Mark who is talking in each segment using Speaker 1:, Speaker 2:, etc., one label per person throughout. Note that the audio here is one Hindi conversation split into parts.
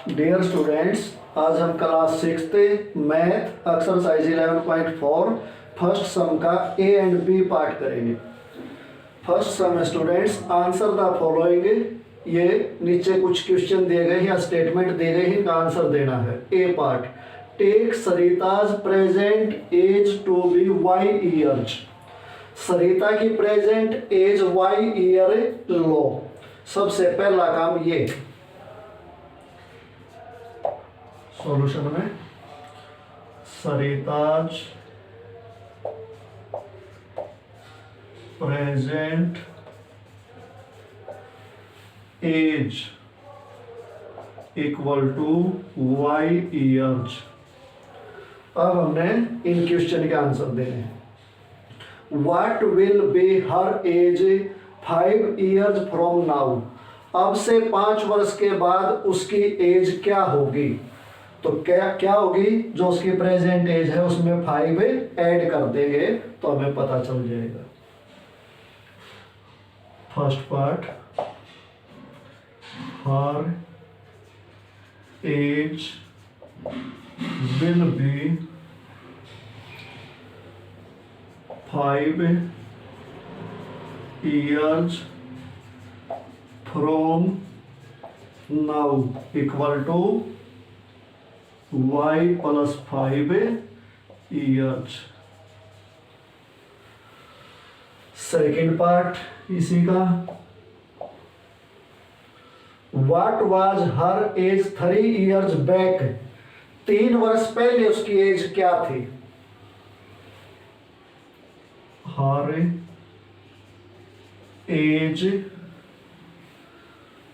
Speaker 1: डियर स्टूडेंट्स, आज हम class 6 math exercise 11.4 first sum का ए एंड बी पार्ट करेंगे। First sum students, answer the following. ये नीचे कुछ क्वेश्चन दिए गए या स्टेटमेंट दिए गए हैं, इनका आंसर देना है। A part, take Sarita's present age to be y years. Sarita की प्रेजेंट एज वाई ईयर लो। सबसे पहला काम ये सॉल्यूशन में Sarita's present age equal to y years. अब हमने इन क्वेश्चन के आंसर देने हैं। What will be her age 5 years from now. अब से 5 वर्ष के बाद उसकी एज क्या होगी? तो क्या होगी? जो उसकी प्रेजेंट एज है उसमें 5 ऐड कर देंगे तो हमें पता चल जाएगा। First part, her age will be 5 years from now equal to y plus 5 years। Second part इसी का, what was her age 3 years back. 3 वर्ष पहले उसकी एज क्या थी? Her age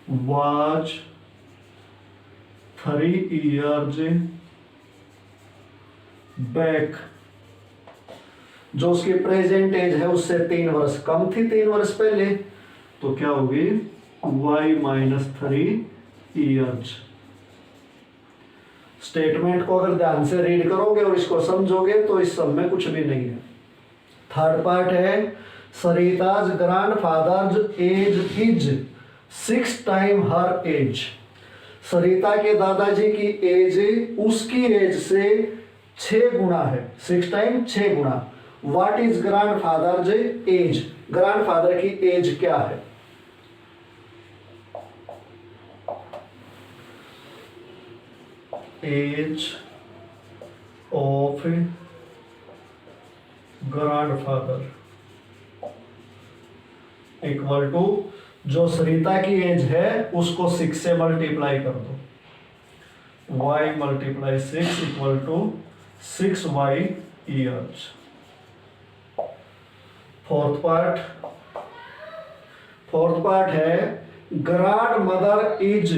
Speaker 1: was 3 years back. जो उसकी प्रेजेंट एज है उससे 3 वर्ष कम थी 3 वर्ष पहले, तो क्या होगी? y minus 3 years। स्टेटमेंट को अगर ध्यान से रीड करोगे और इसको समझोगे तो इस सब में कुछ भी नहीं है। थर्ड पार्ट है, Sarita's grandfather's age is 6 times her age. Sarita के दादाजी की एज उसकी एज से 6 गुना है। 6 times 6 गुना। What is grandfather's age. Grandfather की एज क्या है? Age of grandfather equal to जो सरिता की एज है उसको 6 से मल्टीप्लाई कर दो। y multiply 6 equal to 6y years। Fourth part है, grandmother is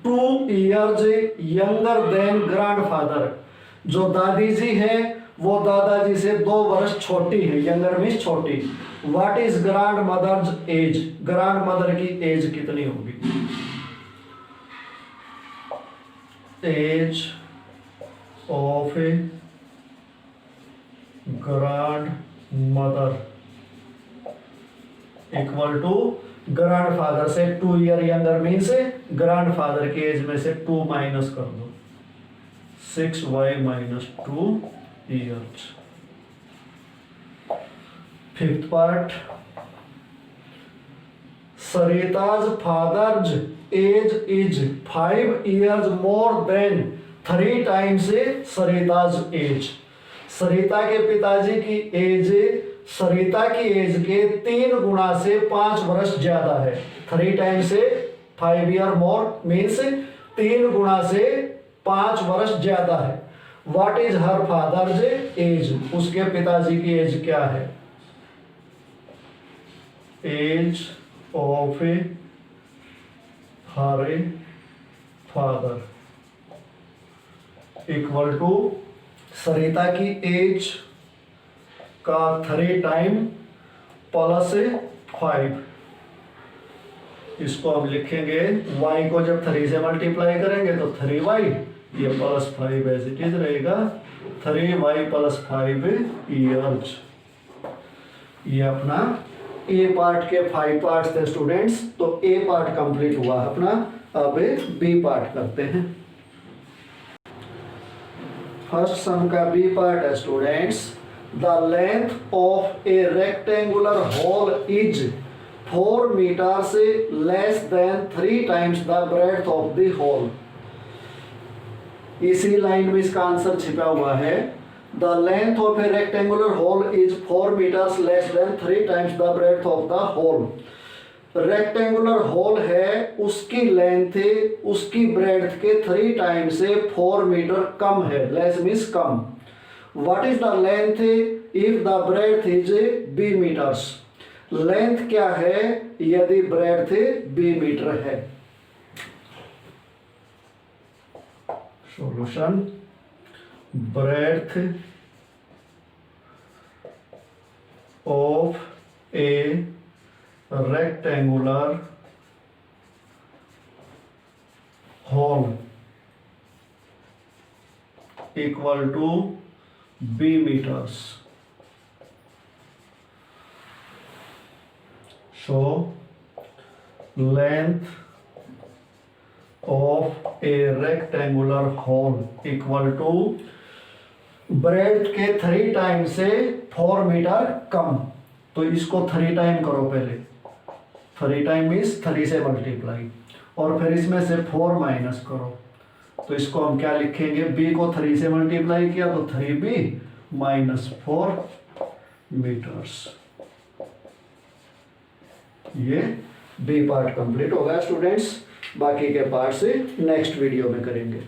Speaker 1: 2 years younger than grandfather. जो दादी जी है वो दादाजी से 2 वर्ष छोटी है। यंगर मीन्स छोटी। What is grand mother's age. Grand mother की एज कितनी होगी? Age of a grand mother equal to grandfather से 2 year यंगर मीन्स ग्रैंडफादर की एज में से 2 माइनस कर दो। 6y minus 2 years। Fifth part, Sarita's father's age is 5 years more than 3 times Sarita's age. Sarita के पिताजी की एज सरिता की एज के 3 गुना से 5 वर्ष ज्यादा है। 3 times 5 year मोर मीन्स 3 गुना से 5 वर्ष ज्यादा है। What is her father's age. उसके पिताजी की एज क्या है? Age of her father equal to Sarita की एज का 3 times प्लस 5। इसको हम लिखेंगे, y को जब 3 से मल्टीप्लाई करेंगे तो 3y, ये प्लस 5 एज इट इज रहेगा। 3y plus 5 years। ये अपना ए पार्ट के 5 पार्ट्स थे स्टूडेंट्स। तो ए पार्ट कंप्लीट हुआ अपना। अब बी पार्ट करते हैं। फर्स्ट सम का बी पार्ट है students, the length of a rectangular hole is 4 metres less than 3 times the breadth of the hole. इसी लाइन में इसका आंसर छिपा हुआ है, the length of a rectangular hole is 4 metres less than 3 times the breadth of the hole. Rectangular hole है, उसकी लेंथ उसकी ब्रेड्थ के 3 टाइम्स से 4 मीटर कम है, लेस मीन्स कम। What is the length if the breadth is b metres? Length क्या है यदि ब्रेड्थ b मीटर है? Solution, breadth of a rectangular hole equal to b meters. So length of a rectangular hole equal to breadth के 3 टाइम से 4 मीटर कम। तो इसको 3 टाइम करो पहले, 3 टाइम मीन्स 3 से मल्टीप्लाई, और फिर इसमें से 4 माइनस करो। तो इसको हम क्या लिखेंगे, b को 3 से मल्टीप्लाई किया तो 3b माइनस 4 मीटर्स। ये b पार्ट कंप्लीट हो गया स्टूडेंट्स, बाकी के पार्ट से नेक्स्ट वीडियो में करेंगे।